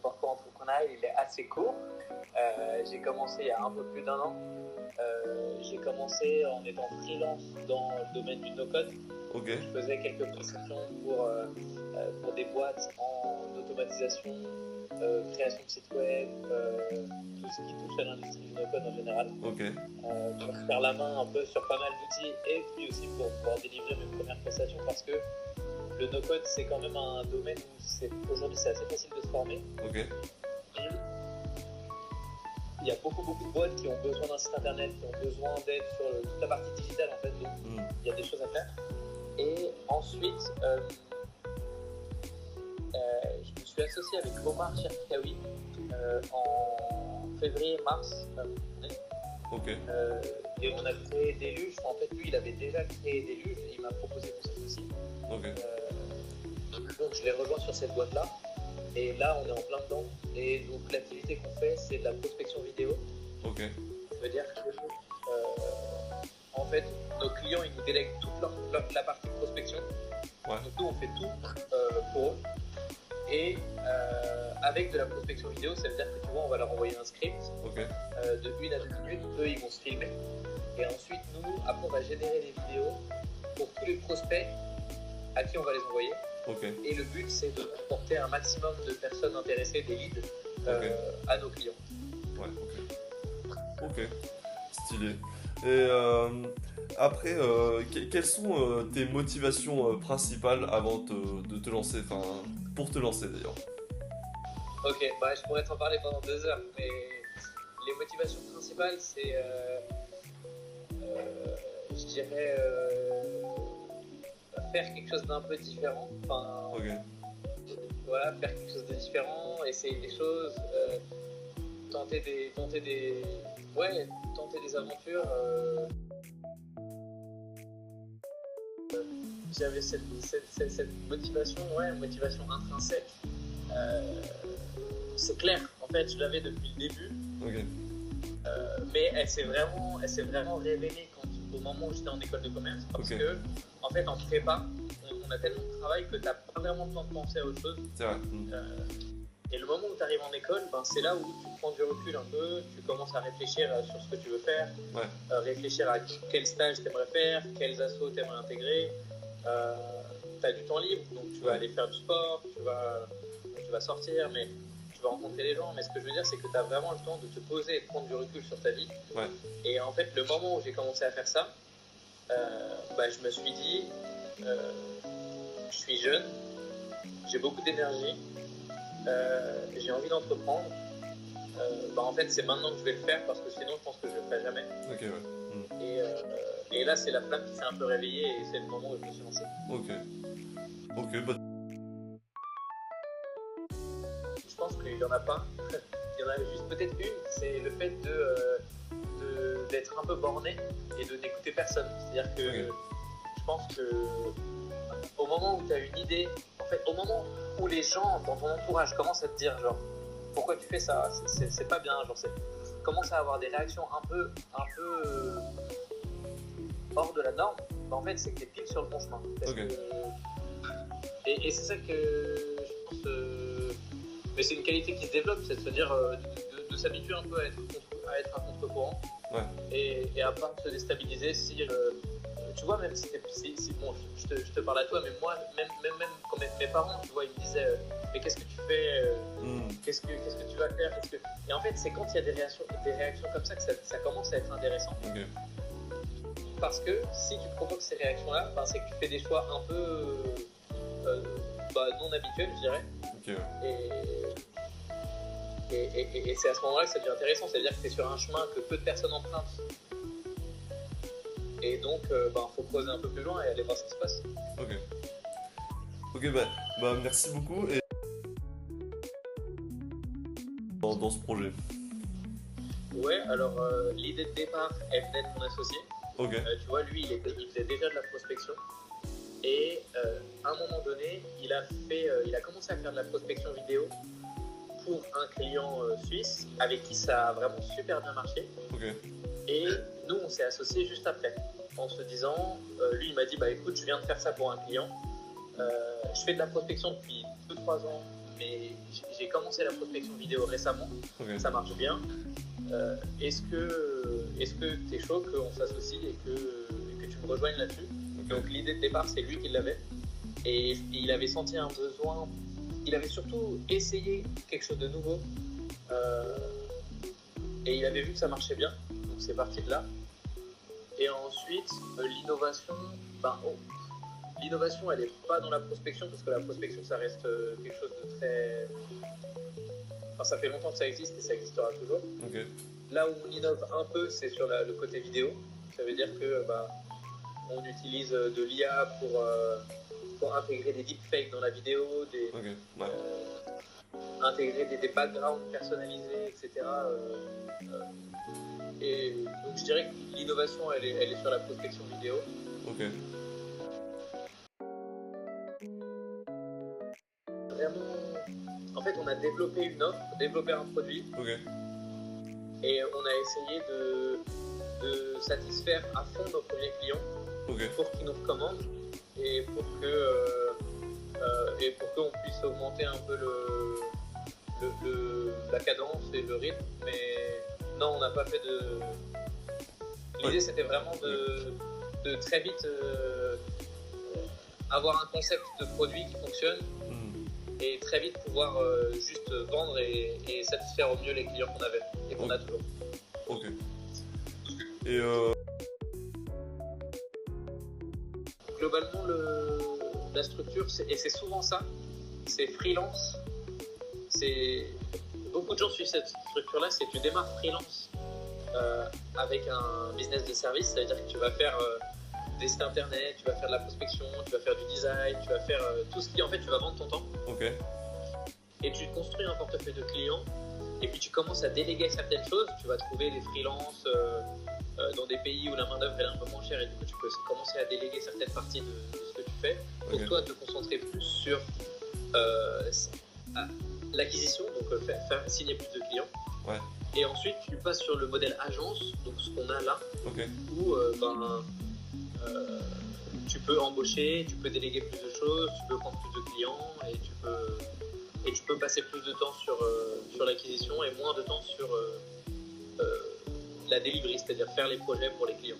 parcours entrepreneurial il est assez court. J'ai commencé il y a un peu plus d'1 an. J'ai commencé en étant freelance dans le domaine du no-code. Ok. Je faisais quelques prestations pour des boîtes en automatisation, création de sites web, tout ce qui touche à l'industrie du no-code en général. Ok. Pour faire la main un peu sur pas mal d'outils et puis aussi pour pouvoir délivrer mes premières prestations parce que le no-code c'est quand même un domaine où aujourd'hui c'est assez facile de se former. Ok. Et il y a beaucoup de boîtes qui ont besoin d'un site internet, qui ont besoin d'aide sur toute la partie digitale en fait, donc il y a des choses à faire. Et ensuite, je me suis associé avec Omar Cherkaoui en février-mars. Ok. Et on a créé Deluge. En fait, lui, il avait déjà créé Deluge et il m'a proposé de s'associer. Ok. Donc, je l'ai rejoint sur cette boîte-là. Et là, on est en plein dedans. Et donc, l'activité qu'on fait, c'est de la prospection vidéo. Ok. Ça veut dire que, en fait, nos clients, ils nous délèguent toute la partie prospection. Ouais. Donc, nous, on fait tout pour eux. Et avec de la prospection vidéo, ça veut dire que tu vois, on va leur envoyer un script Ok. de 1 à 2 minutes. Eux, ils vont se filmer. Et ensuite, nous, après, on va générer des vidéos pour tous les prospects à qui on va les envoyer. Ok. Et le but, c'est de porter un maximum de personnes intéressées, des leads, à nos clients. Ouais, ok. Ok. Stylé. Et après, quelles sont tes motivations principales avant de te lancer, enfin, pour te lancer d'ailleurs? Ok, bah, je pourrais t'en parler pendant 2 heures, mais les motivations principales, c'est, je dirais, faire quelque chose d'un peu différent. Enfin, Ok. voilà, faire quelque chose de différent, essayer des choses, tenter des aventures. J'avais cette motivation, motivation intrinsèque. C'est clair, en fait, je l'avais depuis le début. Ok. Mais elle s'est vraiment révélée au moment où j'étais en école de commerce parce que en fait en prépa on a tellement de travail que t'as pas vraiment le temps de penser à autre chose. C'est vrai. Et le moment où tu arrives en école, ben, c'est là où tu prends du recul un peu, tu commences à réfléchir sur ce que tu veux faire, réfléchir à quel stage tu aimerais faire, quels assos tu aimerais intégrer. Tu as du temps libre, donc tu vas aller faire du sport, tu vas sortir, mais tu vas rencontrer les gens. Mais ce que je veux dire, c'est que tu as vraiment le temps de te poser et de prendre du recul sur ta vie. Ouais. Et en fait, le moment où j'ai commencé à faire ça, je me suis dit, je suis jeune, j'ai beaucoup d'énergie, j'ai envie d'entreprendre. En fait, c'est maintenant que je vais le faire parce que sinon, je pense que je le ferai jamais. Ok, ouais. Et là, c'est la flamme qui s'est un peu réveillée et c'est le moment où je me suis lancé. Ok. Ok, bah. Je pense qu'il n'y en a pas. Il y en a juste peut-être une, c'est le fait d'être un peu borné et de n'écouter personne. C'est-à-dire que je pense que au moment où tu as une idée, en fait, au moment où les gens dans ton entourage commencent à te dire genre pourquoi tu fais ça, c'est pas bien, genre commence à avoir des réactions un peu hors de la norme, en fait c'est que tu es pile sur le bon chemin. Et c'est ça que je pense, mais c'est une qualité qui se développe, c'est de se dire de s'habituer un peu à être un contre-courant et à pas se déstabiliser si tu vois, même si bon, je te parle à toi, mais moi, même quand mes parents, tu vois, ils me disaient mais qu'est-ce que tu fais, qu'est-ce que tu vas faire, et en fait, c'est quand il y a des réactions comme ça que ça commence à être intéressant. Parce que si tu provoques ces réactions-là, c'est que tu fais des choix un peu non habituels, je dirais. Et c'est à ce moment-là que ça devient intéressant, c'est-à-dire que tu es sur un chemin que peu de personnes empruntent. Et donc, faut creuser un peu plus loin et aller voir ce qui se passe. Ok, merci beaucoup et dans ce projet. Ouais, alors l'idée de départ, elle venait de mon associé. Tu vois, lui, il faisait déjà de la prospection. Et à un moment donné, il a commencé à faire de la prospection vidéo pour un client suisse avec qui ça a vraiment super bien marché. Et nous, on s'est associés juste après, en se disant, lui, il m'a dit, écoute, je viens de faire ça pour un client. Je fais de la prospection depuis 2-3 ans mais j'ai commencé la prospection vidéo récemment, ça marche bien. Est-ce que tu es chaud qu'on s'associe et que tu me rejoignes là-dessus? Donc l'idée de départ, c'est lui qui l'avait. Et il avait senti un besoin, il avait surtout essayé quelque chose de nouveau. Et il avait vu que ça marchait bien, donc c'est parti de là. Et ensuite, l'innovation, l'innovation, elle n'est pas dans la prospection, parce que la prospection, ça reste quelque chose de très... Enfin, ça fait longtemps que ça existe et ça existera toujours. Là où on innove un peu, c'est sur le côté vidéo. Ça veut dire que on utilise de l'IA pour intégrer des deepfakes dans la vidéo, intégrer des backgrounds personnalisés, etc. Et donc je dirais que l'innovation, elle est sur la prospection vidéo. Vraiment, en fait, on a développé une offre, développé un produit, et on a essayé de satisfaire à fond nos premiers clients pour qu'ils nous recommandent et pour qu'on puisse augmenter un peu la cadence et le rythme. Mais non, on n'a pas fait de... L'idée, c'était vraiment de très vite avoir un concept de produit qui fonctionne et très vite pouvoir juste vendre et satisfaire au mieux les clients qu'on avait et qu'on a toujours. Et globalement, la structure, et c'est souvent ça, c'est freelance. Beaucoup de gens suivent cette structure-là, c'est que tu démarres freelance avec un business de service, c'est-à-dire que tu vas faire des sites internet, tu vas faire de la prospection, tu vas faire du design, tu vas faire tout ce qui, en fait, tu vas vendre ton temps. Et tu construis un portefeuille de clients, et puis tu commences à déléguer certaines choses, tu vas trouver des freelances dans des pays où la main-d'œuvre est un peu moins chère, et du coup tu peux commencer à déléguer certaines parties de ce que tu fais pour toi te concentrer plus sur l'acquisition, donc faire signer plus de clients. Et ensuite tu passes sur le modèle agence, donc ce qu'on a là, où tu peux embaucher, tu peux déléguer plus de choses, tu peux prendre plus de clients et tu peux passer plus de temps sur l'acquisition et moins de temps sur la delivery, c'est-à-dire faire les projets pour les clients.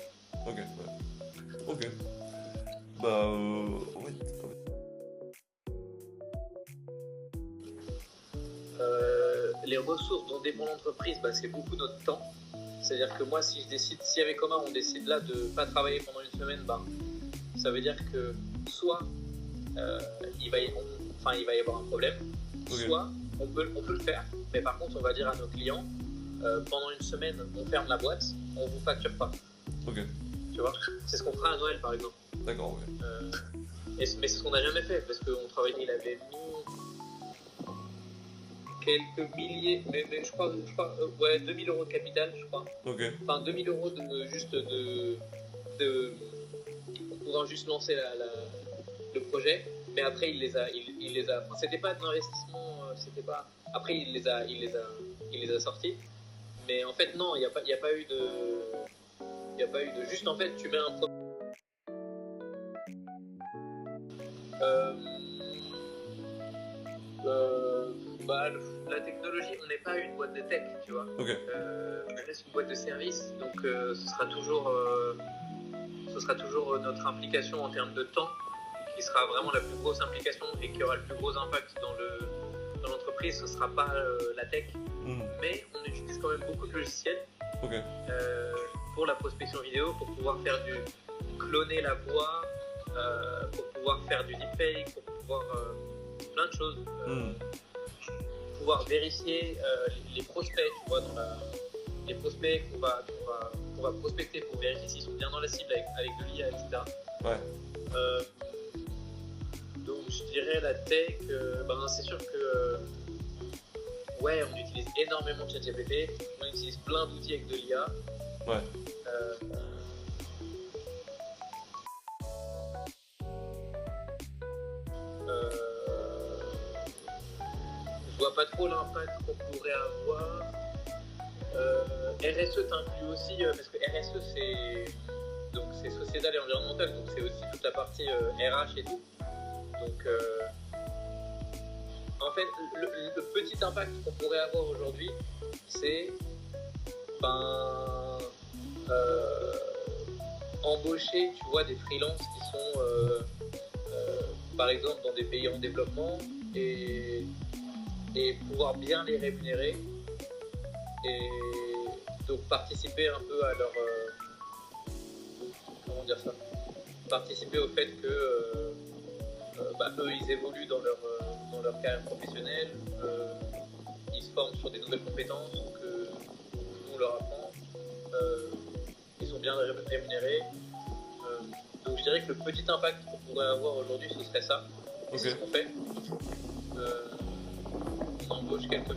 Les ressources dont dépend l'entreprise, c'est beaucoup notre temps. C'est-à-dire que moi, si avec Omar, on décide là de ne pas travailler pendant une semaine, ça veut dire que soit il va y avoir un problème, soit on peut le faire, mais par contre, on va dire à nos clients, pendant une semaine, on ferme la boîte, on ne vous facture pas. Tu vois, c'est ce qu'on fera à Noël, par exemple. Mais c'est ce qu'on n'a jamais fait, parce qu'on travaillait, il avait mis quelques milliers, mais je crois 2000 € de capital, je crois. Enfin, 2000 € juste pour juste lancer le projet, mais après il les a enfin, c'était pas de l'investissement, c'était pas, après il les a sortis, mais en fait non, il y a pas eu de juste, en fait tu mets un produit. La technologie, on n'est pas une boîte de tech, tu vois. On reste une boîte de service, donc ce sera toujours notre implication en termes de temps qui sera vraiment la plus grosse implication et qui aura le plus gros impact dans l'entreprise. Ce ne sera pas la tech, mais on utilise quand même beaucoup de logiciels pour la prospection vidéo, pour pouvoir cloner la voix, pour pouvoir faire du deepfake, pour pouvoir plein de choses. Pouvoir vérifier les prospects, tu vois, les prospects qu'on va prospecter pour vérifier s'ils sont bien dans la cible avec de l'IA, etc. Donc je dirais la tech, c'est sûr que on utilise énormément ChatGPT, on utilise plein d'outils avec de l'IA. Je vois pas trop l'impact qu'on pourrait avoir. RSE t'inclut aussi, parce que RSE c'est sociétal et environnemental, donc c'est aussi toute la partie RH et tout. Donc en en fait, le petit impact qu'on pourrait avoir aujourd'hui, c'est embaucher, tu vois, des freelances qui sont, par exemple, dans des pays en développement et pouvoir bien les rémunérer et donc participer un peu à leur... comment dire ça, participer au fait que eux, ils évoluent dans leur carrière professionnelle, ils se forment sur des nouvelles compétences que nous on leur apprend, ils sont bien rémunérés. Donc je dirais que le petit impact qu'on pourrait avoir aujourd'hui, ce serait ça. Okay. C'est ce qu'on fait. On embauche quelques